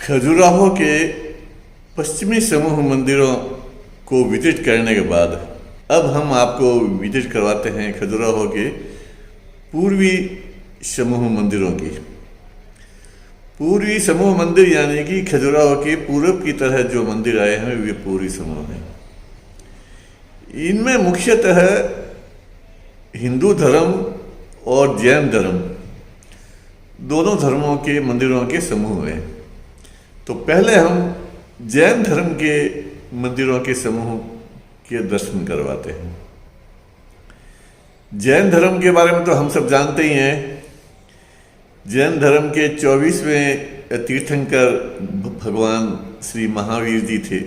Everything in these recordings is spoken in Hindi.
खजुराहो के पश्चिमी समूह मंदिरों को विजिट करने के बाद अब हम आपको विजिट करवाते हैं खजुराहो के पूर्वी समूह मंदिरों की। पूर्वी समूह मंदिर यानी कि खजुराहो के पूरब की तरह जो मंदिर आए हैं वे पूर्वी समूह हैं। इनमें मुख्यतः हिंदू धर्म और जैन धर्म दोनों धर्मों के मंदिरों के समूह हैं। तो पहले हम जैन धर्म के मंदिरों के समूह के दर्शन करवाते हैं। जैन धर्म के बारे में तो हम सब जानते ही हैं। जैन धर्म के 24वें तीर्थंकर भगवान श्री महावीर जी थे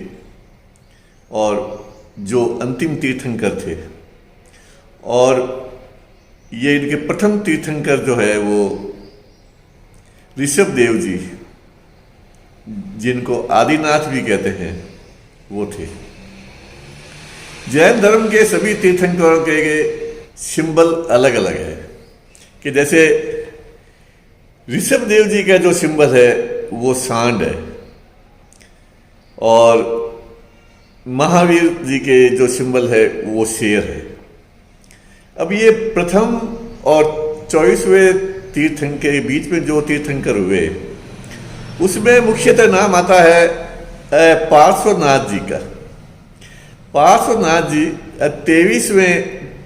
और जो अंतिम तीर्थंकर थे, और ये इनके प्रथम तीर्थंकर जो है वो ऋषभ देव जी, जिनको आदिनाथ भी कहते हैं, वो थे। जैन धर्म के सभी तीर्थंकरों के सिंबल अलग अलग है कि जैसे ऋषभ देव जी का जो सिंबल है वो सांड है और महावीर जी के जो सिंबल है वो शेर है। अब ये प्रथम और 24वें तीर्थंकर के बीच में जो तीर्थंकर हुए उसमें मुख्यतः नाम आता है पार्श्वनाथ जी का। पार्श्वनाथ जी 23वें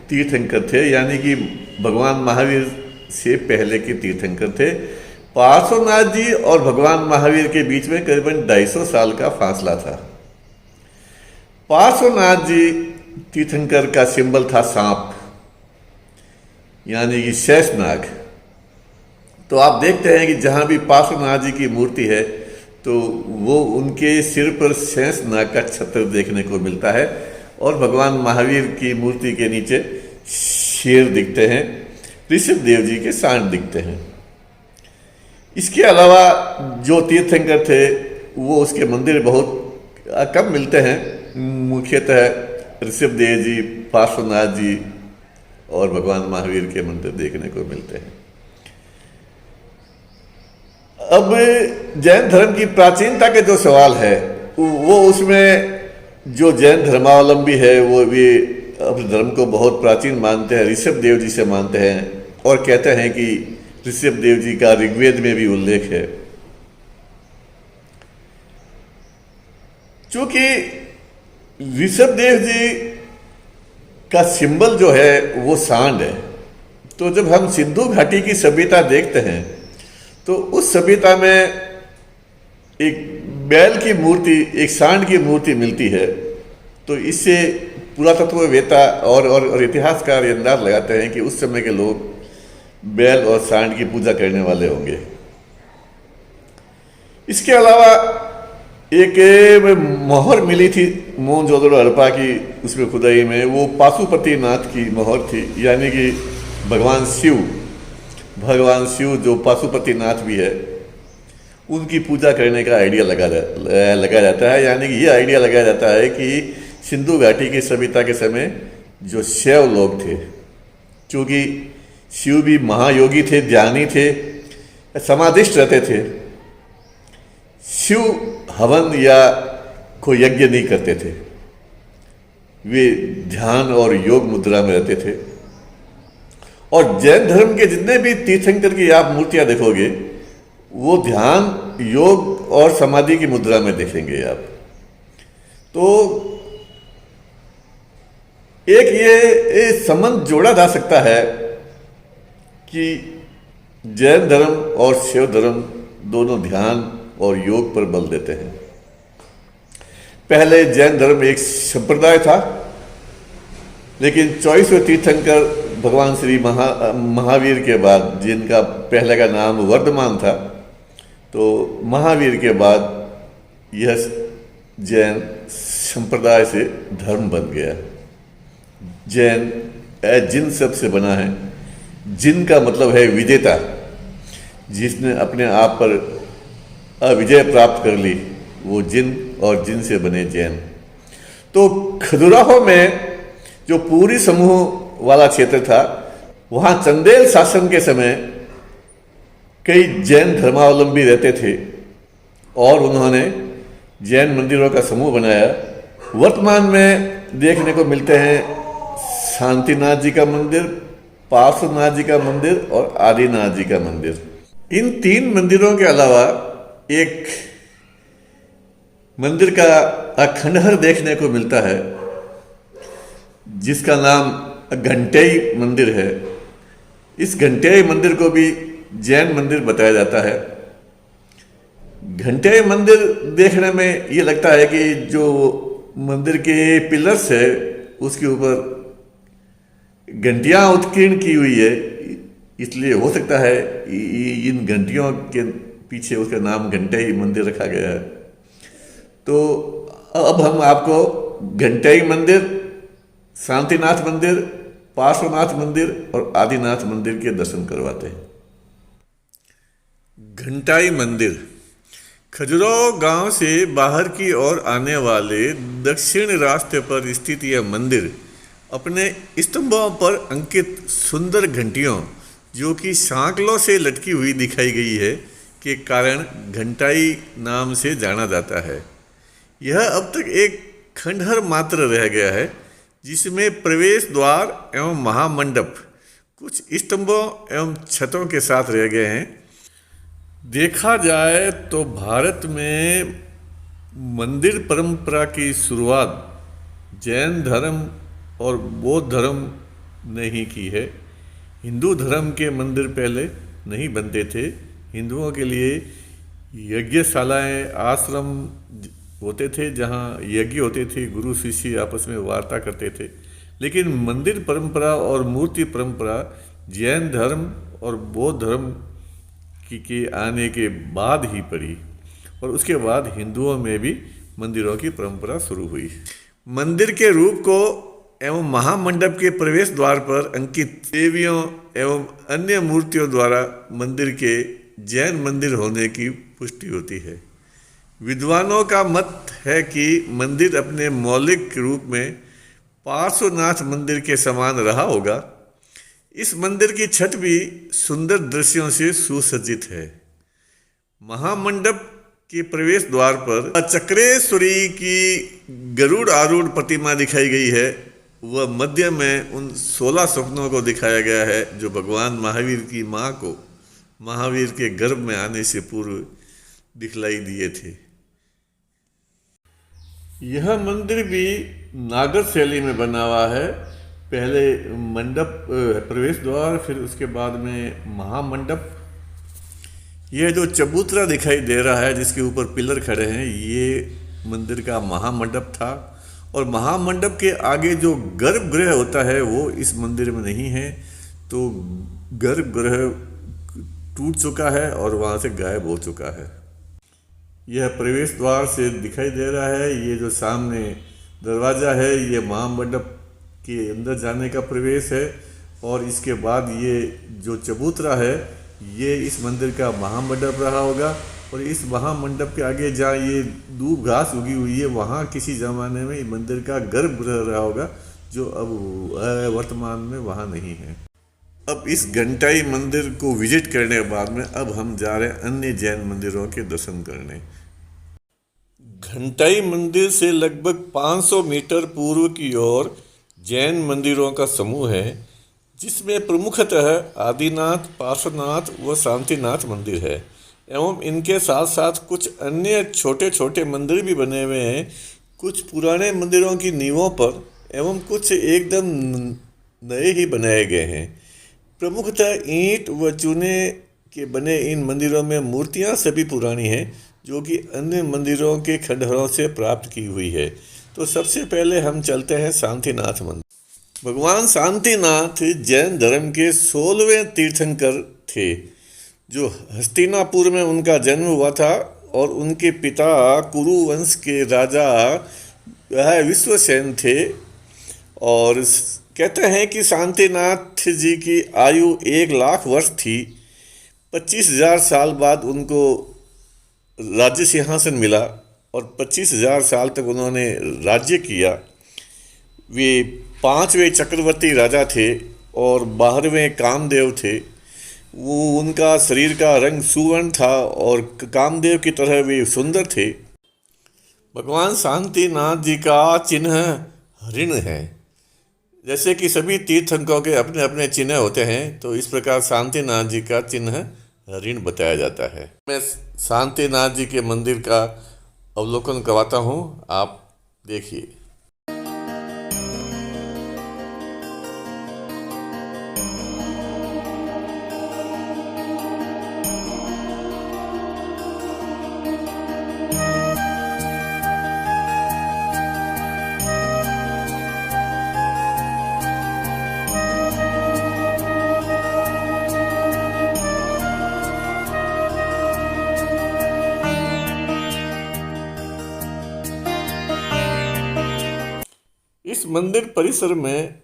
तीर्थंकर थे, यानी कि भगवान महावीर से पहले के तीर्थंकर थे। पार्श्वनाथ जी और भगवान महावीर के बीच में करीबन 250 साल का फासला था। पार्श्वनाथ जी तीर्थंकर का सिंबल था सांप, यानी कि शेषनाग। तो आप देखते हैं कि जहां भी पार्श्वनाथ जी की मूर्ति है तो वो उनके सिर पर शेषनाग का छत्र देखने को मिलता है और भगवान महावीर की मूर्ति के नीचे शेर दिखते हैं, ऋषभ देव जी के सांड दिखते हैं। इसके अलावा जो तीर्थंकर थे वो उसके मंदिर बहुत कम मिलते हैं। मुख्यतः ऋषभ देव जी, पार्श्वनाथ जी और भगवान महावीर के मंदिर देखने को मिलते हैं। अब जैन धर्म की प्राचीनता के जो सवाल है वो उसमें जो जैन धर्मावलंबी है वो भी अपने धर्म को बहुत प्राचीन मानते हैं, ऋषभ देव जी से मानते हैं और कहते हैं कि ऋषभ देव जी का ऋग्वेद में भी उल्लेख है। चूंकि ऋषभ देव जी का सिंबल जो है वो सांड है, तो जब हम सिंधु घाटी की सभ्यता देखते हैं तो उस सभ्यता में एक बैल की मूर्ति, एक सांड की मूर्ति मिलती है। तो इससे पुरातत्ववेत्ता और इतिहासकार ये अंदाज लगाते हैं कि उस समय के लोग बैल और सांड की पूजा करने वाले होंगे। इसके अलावा एक मोहर मिली थी मोहनजोदड़ो हड़प्पा की, उसमें खुदाई में वो पाशुपतिनाथ की मोहर थी, यानी कि भगवान शिव जो पाशुपतिनाथ भी है उनकी पूजा करने का आइडिया लगाया जाता है। यानी कि ये आइडिया लगाया जाता है कि सिंधु घाटी की सभ्यता के समय जो शैव लोग थे, क्योंकि शिव भी महायोगी थे, ध्यानी थे, समाधिष्ठ रहते थे, शिव हवन या कोई यज्ञ नहीं करते थे, वे ध्यान और योग मुद्रा में रहते थे। और जैन धर्म के जितने भी तीर्थंकर की आप मूर्तियां देखोगे वो ध्यान, योग और समाधि की मुद्रा में देखेंगे आप। तो एक ये संबंध जोड़ा जा सकता है कि जैन धर्म और शिव धर्म दोनों ध्यान और योग पर बल देते हैं। पहले जैन धर्म एक संप्रदाय था, लेकिन 24वें तीर्थंकर भगवान श्री महावीर के बाद, जिनका पहले का नाम वर्धमान था, तो महावीर के बाद यह जैन संप्रदाय से धर्म बन गया। जैन जिन शब्द से बना है। जिन का मतलब है विजेता, जिसने अपने आप पर विजय प्राप्त कर ली, वो जिन और जिन से बने जैन। तो खजुराहो में जो पूरी समूह वाला क्षेत्र था, वहाँ चंदेल शासन के समय कई जैन धर्मावलंबी रहते थे और उन्होंने जैन मंदिरों का समूह बनाया। वर्तमान में देखने को मिलते हैं शांतिनाथ जी का मंदिर, पार्श्वनाथ जी का मंदिर और आदिनाथ जी का मंदिर। इन 3 मंदिरों के अलावा एक मंदिर का खंडहर देखने को मिलता है जिसका नाम घंटेई मंदिर है। इस घंटेई मंदिर को भी जैन मंदिर बताया जाता है। घंटेई मंदिर देखने में ये लगता है कि जो मंदिर के पिलर्स है उसके ऊपर घंटियां उत्कीर्ण की हुई है, इसलिए हो सकता है इन घंटियों के पीछे उसका नाम घंटेई मंदिर रखा गया है। तो अब हम आपको घंटेई मंदिर, शांतिनाथ मंदिर, पार्श्वनाथ मंदिर और आदिनाथ मंदिर के दर्शन करवाते हैं। घंटाई मंदिर खजुराहो गांव से बाहर की ओर आने वाले दक्षिण रास्ते पर स्थित यह मंदिर अपने स्तंभों पर अंकित सुंदर घंटियों, जो कि सांकलों से लटकी हुई दिखाई गई है, के कारण घंटाई नाम से जाना जाता है। यह अब तक एक खंडहर मात्र रह गया है, जिसमें प्रवेश द्वार एवं महामंडप कुछ स्तंभों एवं छतों के साथ रह गए हैं। देखा जाए तो भारत में मंदिर परंपरा की शुरुआत जैन धर्म और बौद्ध धर्म ने ही की है। हिंदू धर्म के मंदिर पहले नहीं बनते थे। हिंदुओं के लिए यज्ञशालाएं, आश्रम होते थे जहाँ यज्ञ होते थे, गुरु शिष्य आपस में वार्ता करते थे। लेकिन मंदिर परंपरा और मूर्ति परंपरा जैन धर्म और बौद्ध धर्म के आने के बाद ही पड़ी, और उसके बाद हिंदुओं में भी मंदिरों की परंपरा शुरू हुई। मंदिर के रूप को एवं महामंडप के प्रवेश द्वार पर अंकित देवियों एवं अन्य मूर्तियों द्वारा मंदिर के जैन मंदिर होने की पुष्टि होती है। विद्वानों का मत है कि मंदिर अपने मौलिक रूप में पार्श्वनाथ मंदिर के समान रहा होगा। इस मंदिर की छत भी सुंदर दृश्यों से सुसज्जित है। महामंडप के प्रवेश द्वार पर चक्रेश्वरी की गरुड़ आरूढ़ प्रतिमा दिखाई गई है। वह मध्य में उन 16 स्वप्नों को दिखाया गया है जो भगवान महावीर की मां को महावीर के गर्भ में आने से पूर्व दिखलाई दिए थे। यह मंदिर भी नागर शैली में बना हुआ है। पहले मंडप, प्रवेश द्वार, फिर उसके बाद में महामंडप। यह जो चबूतरा दिखाई दे रहा है जिसके ऊपर पिलर खड़े हैं, ये मंदिर का महामंडप था। और महामंडप के आगे जो गर्भगृह होता है वो इस मंदिर में नहीं है, तो गर्भगृह टूट चुका है और वहाँ से गायब हो चुका है। यह प्रवेश द्वार से दिखाई दे रहा है। ये जो सामने दरवाज़ा है ये महामंडप के अंदर जाने का प्रवेश है, और इसके बाद ये जो चबूतरा है ये इस मंदिर का महामंडप रहा होगा। और इस महामंडप के आगे जहाँ ये दूब घास उगी हुई है वहाँ किसी ज़माने में मंदिर का गर्भगृह रहा होगा, जो अब वर्तमान में वहाँ नहीं है। अब इस घंटाई मंदिर को विजिट करने के बाद में अब हम जा रहे हैं अन्य जैन मंदिरों के दर्शन करने। घंटाई मंदिर से लगभग 500 मीटर पूर्व की ओर जैन मंदिरों का समूह है, जिसमें प्रमुखतः आदिनाथ, पार्श्वनाथ व शांतिनाथ मंदिर है, एवं इनके साथ साथ कुछ अन्य छोटे छोटे मंदिर भी बने हुए हैं, कुछ पुराने मंदिरों की नींवों पर एवं कुछ एकदम नए ही बनाए गए हैं। प्रमुखतः ईंट व चूने के बने इन मंदिरों में मूर्तियां सभी पुरानी हैं, जो कि अन्य मंदिरों के खंडहरों से प्राप्त की हुई है। तो सबसे पहले हम चलते हैं शांतिनाथ मंदिर। भगवान शांतिनाथ जैन धर्म के 16वें तीर्थंकर थे, जो हस्तिनापुर में उनका जन्म हुआ था, और उनके पिता कुरु वंश के राजा वह विश्वसेन थे। और कहते हैं कि शांतिनाथ जी की आयु 1 लाख वर्ष थी। 25,000 साल बाद उनको राज्य सिंहासन मिला और 25,000 साल तक उन्होंने राज्य किया। वे 5वें चक्रवर्ती राजा थे और 12वें कामदेव थे। वो उनका शरीर का रंग सुवर्ण था और कामदेव की तरह वे सुंदर थे। भगवान शांतिनाथ जी का चिन्ह ऋण है। जैसे कि सभी तीर्थंकरों के अपने अपने चिन्ह होते हैं, तो इस प्रकार शांतिनाथ जी का चिन्ह ऋण बताया जाता है। मैं शांतिनाथ जी के मंदिर का अवलोकन करवाता हूँ, आप देखिए। इस मंदिर परिसर में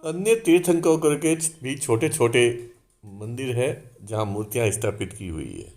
अन्य तीर्थंकरों के भी छोटे छोटे मंदिर है जहाँ मूर्तियाँ स्थापित की हुई है।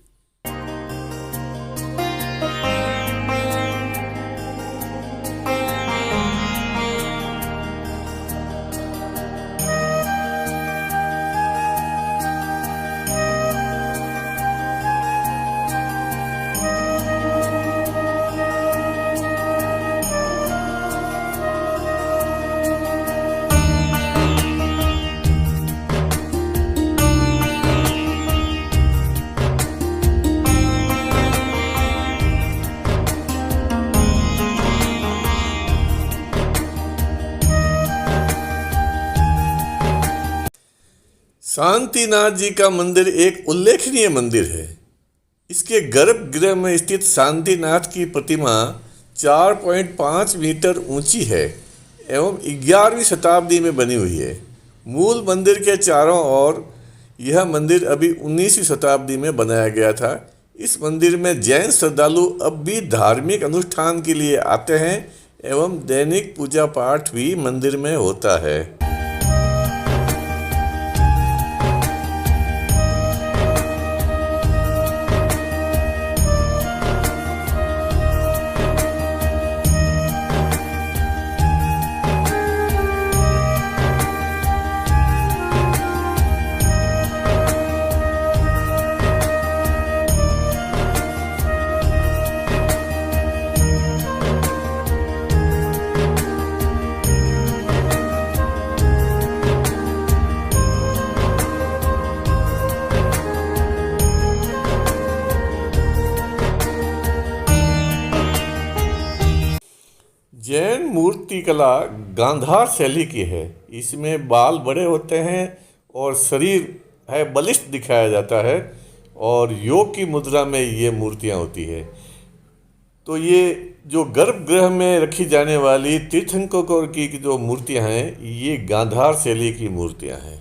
शांतिनाथ जी का मंदिर एक उल्लेखनीय मंदिर है। इसके गर्भगृह में स्थित शांतिनाथ की प्रतिमा 4.5 मीटर ऊंची है एवं 11वीं शताब्दी में बनी हुई है। मूल मंदिर के चारों ओर यह मंदिर अभी 19वीं शताब्दी में बनाया गया था। इस मंदिर में जैन श्रद्धालु अब भी धार्मिक अनुष्ठान के लिए आते हैं एवं दैनिक पूजा पाठ भी मंदिर में होता है। जैन मूर्ति कला गांधार शैली की है। इसमें बाल बड़े होते हैं और शरीर है बलिष्ठ दिखाया जाता है और योग की मुद्रा में ये मूर्तियाँ होती है। तो ये जो गर्भगृह में रखी जाने वाली तीर्थंकरों की जो मूर्तियाँ हैं, ये गांधार शैली की मूर्तियाँ हैं।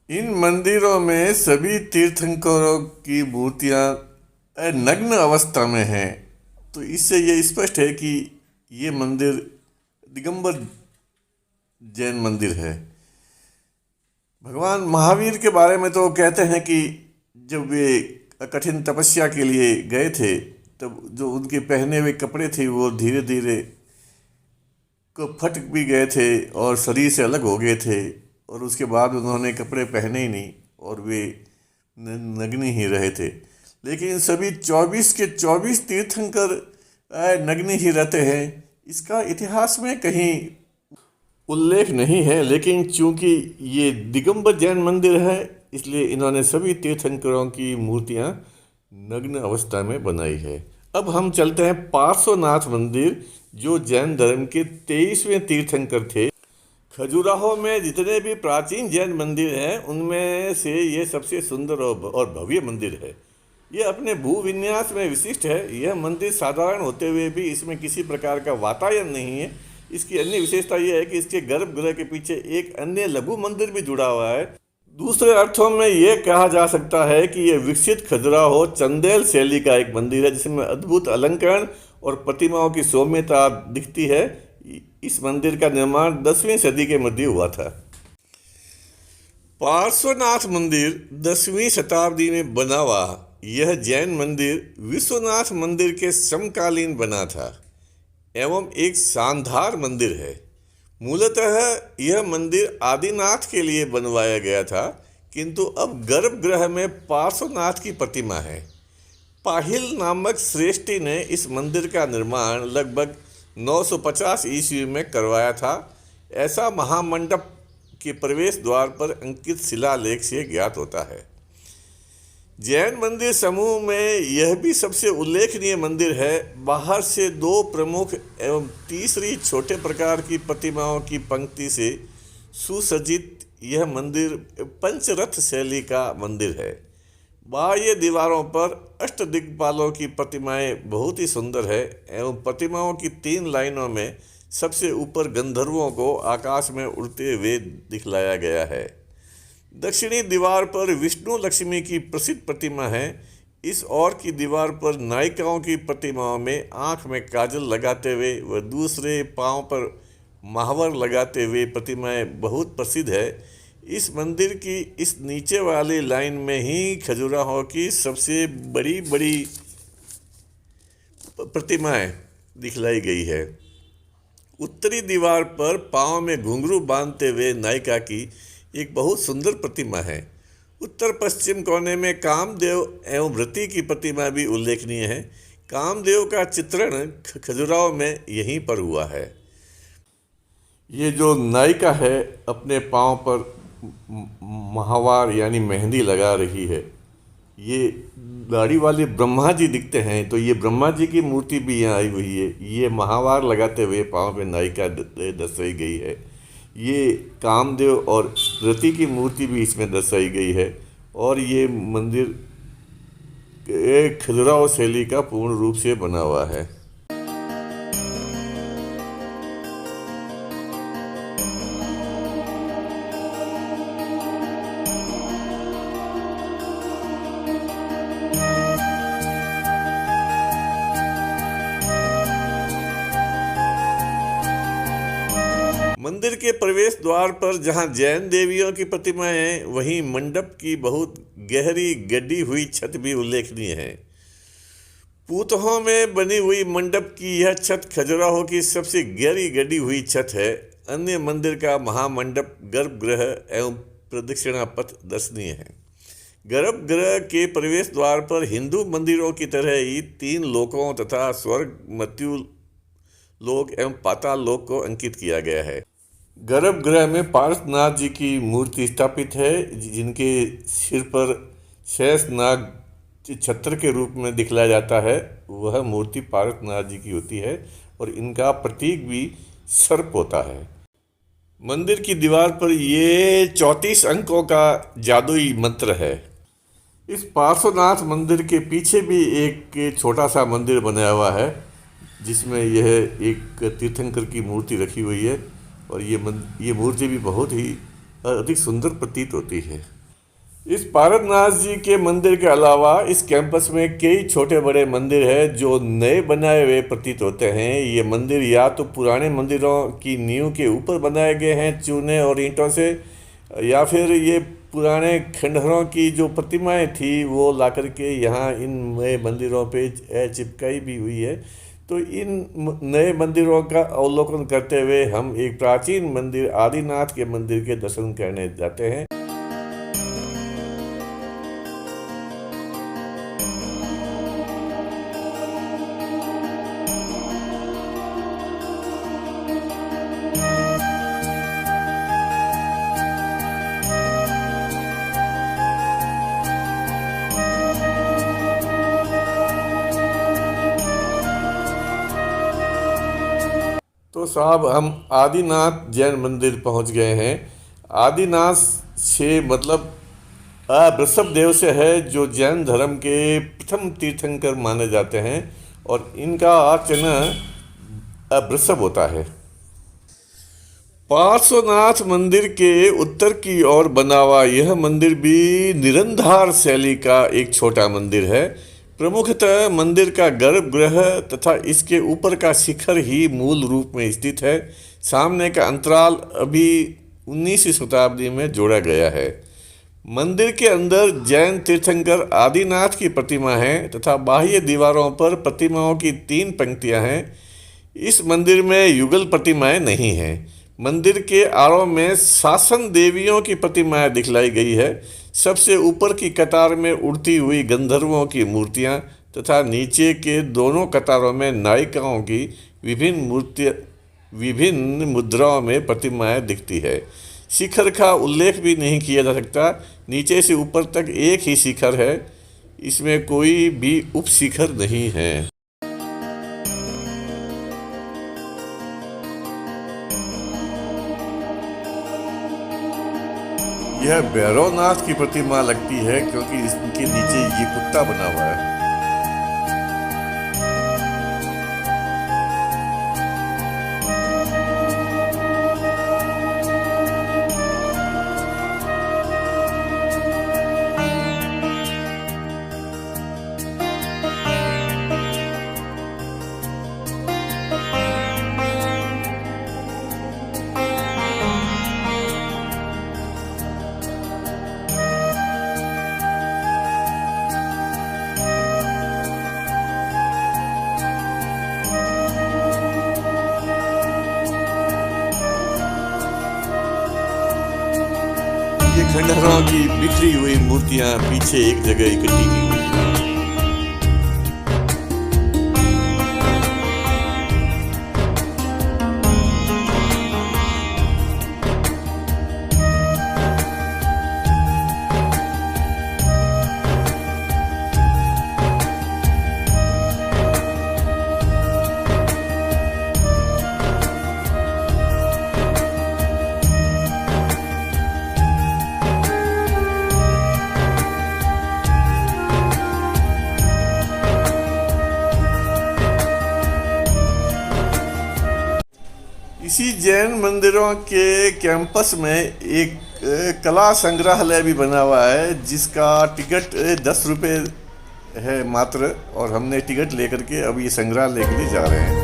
इन मंदिरों में सभी तीर्थंकरों की मूर्तियां नग्न अवस्था में हैं। तो इससे ये स्पष्ट है कि ये मंदिर दिगंबर जैन मंदिर है। भगवान महावीर के बारे में तो कहते हैं कि जब वे कठिन तपस्या के लिए गए थे, तब जो उनके पहने हुए कपड़े थे वो धीरे धीरे को फट भी गए थे और शरीर से अलग हो गए थे और उसके बाद उन्होंने कपड़े पहने ही नहीं और वे नग्न ही रहे थे। लेकिन सभी 24 के 24 तीर्थंकर नग्न ही रहते हैं, इसका इतिहास में कहीं उल्लेख नहीं है। लेकिन चूंकि ये दिगंबर जैन मंदिर है, इसलिए इन्होंने सभी तीर्थंकरों की मूर्तियां नग्न अवस्था में बनाई है। अब हम चलते हैं पार्श्वनाथ मंदिर, जो जैन धर्म के 23वें तीर्थंकर थे। खजुराहो में जितने भी प्राचीन जैन मंदिर हैं, उनमें से ये सबसे सुंदर और भव्य मंदिर है। ये अपने भू विन्यास में विशिष्ट है। यह मंदिर साधारण होते हुए भी इसमें किसी प्रकार का वातायन नहीं है। इसकी अन्य विशेषता यह है कि इसके गर्भगृह के पीछे एक अन्य लघु मंदिर भी जुड़ा हुआ है। दूसरे अर्थों में यह कहा जा सकता है कि यह विकसित खजुराहो चंदेल शैली का एक मंदिर है, जिसमें अद्भुत अलंकरण और प्रतिमाओं की सौम्यता दिखती है। इस मंदिर का निर्माण 10वीं सदी के मध्य हुआ था। पार्श्वनाथ मंदिर 10वीं शताब्दी में बना हुआ यह जैन मंदिर विश्वनाथ मंदिर के समकालीन बना था एवं एक शानदार मंदिर है। मूलतः यह मंदिर आदिनाथ के लिए बनवाया गया था, किंतु अब गर्भगृह में पार्श्वनाथ की प्रतिमा है। पाहिल नामक श्रेष्ठी ने इस मंदिर का निर्माण लगभग 950 ईस्वी में करवाया था। ऐसा महामंडप के प्रवेश द्वार पर अंकित शिलालेख से ज्ञात होता है। जैन मंदिर समूह में यह भी सबसे उल्लेखनीय मंदिर है। बाहर से 2 प्रमुख एवं तीसरी छोटे प्रकार की प्रतिमाओं की पंक्ति से सुसज्जित यह मंदिर पंचरथ शैली का मंदिर है। बाह्य दीवारों पर अष्टदिक्पालों की प्रतिमाएं बहुत ही सुंदर है एवं प्रतिमाओं की 3 लाइनों में सबसे ऊपर गंधर्वों को आकाश में उड़ते हुए दिखलाया गया है। दक्षिणी दीवार पर विष्णु लक्ष्मी की प्रसिद्ध प्रतिमा है। इस ओर की दीवार पर नायिकाओं की प्रतिमाओं में आँख में काजल लगाते हुए व दूसरे पांव पर महावर लगाते हुए प्रतिमाएं बहुत प्रसिद्ध है। इस मंदिर की इस नीचे वाली लाइन में ही खजुराहो की सबसे बड़ी बड़ी प्रतिमाएं दिखलाई गई है। उत्तरी दीवार पर पांव में घुंघरू बांधते हुए नायिका की एक बहुत सुंदर प्रतिमा है। उत्तर पश्चिम कोने में कामदेव एवं रति की प्रतिमा भी उल्लेखनीय है। कामदेव का चित्रण खजुराहो में यहीं पर हुआ है। ये जो नायिका है अपने पांव पर महावार यानी मेहंदी लगा रही है। ये दाढ़ी वाले ब्रह्मा जी दिखते हैं, तो ये ब्रह्मा जी की मूर्ति भी यहाँ आई हुई है। ये महावार लगाते हुए पांव पे नायिका दर्शाई गई है। ये कामदेव और रति की मूर्ति भी इसमें दर्शाई गई है। और ये मंदिर खजुराहो शैली का पूर्ण रूप से बना हुआ है। मंदिर के प्रवेश द्वार पर जहां जैन देवियों की प्रतिमाएं हैं, वहीं मंडप की बहुत गहरी गड्ढी हुई छत भी उल्लेखनीय है। पूतहों में बनी हुई मंडप की यह छत खजुराहो की सबसे गहरी गड्ढी हुई छत है। अन्य मंदिर का महामंडप, गर्भगृह एवं प्रदक्षिणा पथ दर्शनीय है। गर्भगृह के प्रवेश द्वार पर हिंदू मंदिरों की तरह ही 3 लोकों तथा स्वर्ग, मृत्यु लोक एवं पाताल लोक को अंकित किया गया है। गर्भगृह में पार्श्वनाथ जी की मूर्ति स्थापित है, जिनके सिर पर शेष नाग छत्र के रूप में दिखलाया जाता है। वह मूर्ति पार्श्वनाथ जी की होती है और इनका प्रतीक भी सर्प होता है। मंदिर की दीवार पर ये 34 अंकों का जादुई मंत्र है। इस पार्श्वनाथ मंदिर के पीछे भी एक छोटा सा मंदिर बनाया हुआ है, जिसमें यह एक तीर्थंकर की मूर्ति रखी हुई है और ये मूर्ति भी बहुत ही अधिक सुंदर प्रतीत होती है। इस पार्श्वनाथ जी के मंदिर के अलावा इस कैंपस में कई छोटे बड़े मंदिर हैं जो नए बनाए हुए प्रतीत होते हैं। ये मंदिर या तो पुराने मंदिरों की नींव के ऊपर बनाए गए हैं चूने और ईंटों से, या फिर ये पुराने खंडहरों की जो प्रतिमाएं थी वो ला करके यहाँ इन नए मंदिरों पे चिपकाई भी हुई है, तो इन नए मंदिरों का अवलोकन करते हुए हम एक प्राचीन मंदिर आदिनाथ के मंदिर के दर्शन करने जाते हैं। तो साहब हम आदिनाथ जैन मंदिर पहुंच गए हैं। आदिनाथ से मतलब वृषभ देव से है, जो जैन धर्म के प्रथम तीर्थंकर माने जाते हैं, और इनका अर्चना वृषभ होता है। पार्श्वनाथ मंदिर के उत्तर की ओर बना हुआ यह मंदिर भी निरंधार शैली का एक छोटा मंदिर है। प्रमुखतः मंदिर का गर्भगृह तथा इसके ऊपर का शिखर ही मूल रूप में स्थित है। सामने का अंतराल अभी 19वीं शताब्दी में जोड़ा गया है। मंदिर के अंदर जैन तीर्थंकर आदिनाथ की प्रतिमा है तथा बाह्य दीवारों पर प्रतिमाओं की 3 पंक्तियां हैं। इस मंदिर में युगल प्रतिमाएं नहीं हैं। मंदिर के आरों में शासन देवियों की प्रतिमाएं दिखलाई गई है। सबसे ऊपर की कतार में उड़ती हुई गंधर्वों की मूर्तियां तथा नीचे के दोनों कतारों में नायिकाओं की विभिन्न मुद्राओं में प्रतिमाएं दिखती है। शिखर का उल्लेख भी नहीं किया जा सकता। नीचे से ऊपर तक एक ही शिखर है, इसमें कोई भी उप शिखर नहीं है। यह भैरवनाथ की प्रतिमा लगती है, क्योंकि इसके नीचे ये कुत्ता बना हुआ है। ये खंडहरों की बिखरी हुई मूर्तियां पीछे एक जगह इकट्ठी की हुई हैं। इसी जैन मंदिरों के कैंपस में एक कला संग्रहालय भी बना हुआ है, जिसका टिकट 10 रुपये है मात्र, और हमने टिकट लेकर के अब ये संग्रहालय के लिए जा रहे हैं।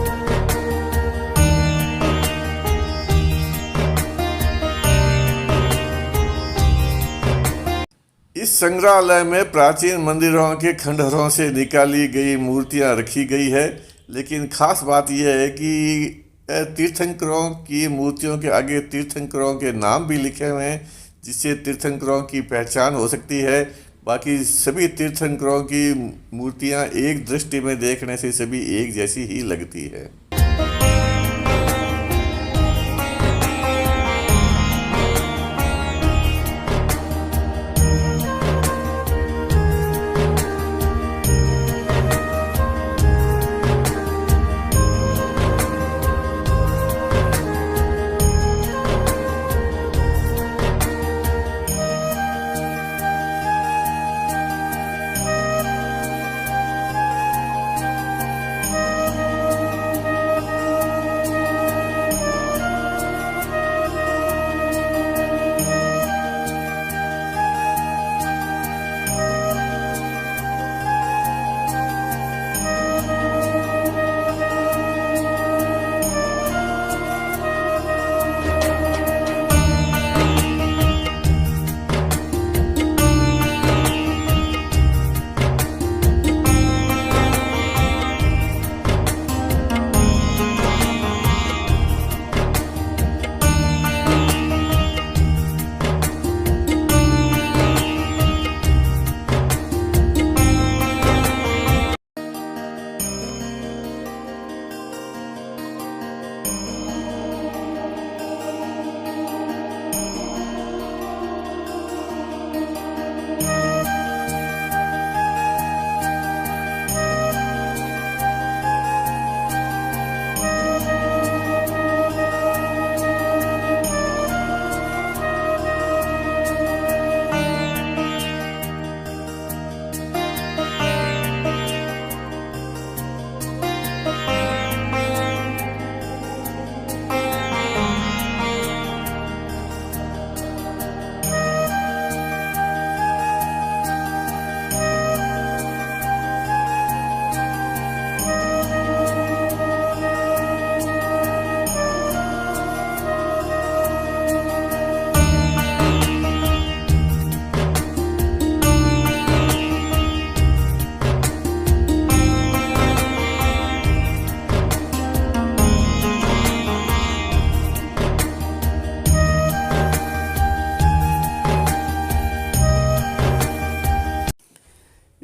इस संग्रहालय में प्राचीन मंदिरों के खंडहरों से निकाली गई मूर्तियां रखी गई है, लेकिन खास बात यह है कि तीर्थंकरों की मूर्तियों के आगे तीर्थंकरों के नाम भी लिखे हुए हैं, जिससे तीर्थंकरों की पहचान हो सकती है। बाकी सभी तीर्थंकरों की मूर्तियां एक दृष्टि में देखने से सभी एक जैसी ही लगती है।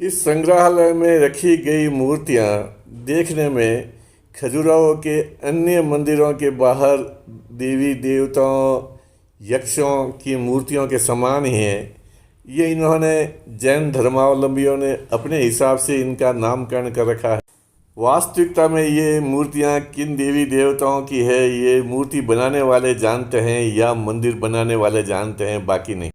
इस संग्रहालय में रखी गई मूर्तियां देखने में खजुराहो के अन्य मंदिरों के बाहर देवी देवताओं यक्षों की मूर्तियों के समान ही हैं। ये इन्होंने जैन धर्मावलंबियों ने अपने हिसाब से इनका नामकरण कर रखा है। वास्तविकता में ये मूर्तियाँ किन देवी देवताओं की है ये मूर्ति बनाने वाले जानते हैं या मंदिर बनाने वाले जानते हैं, बाकी नहीं।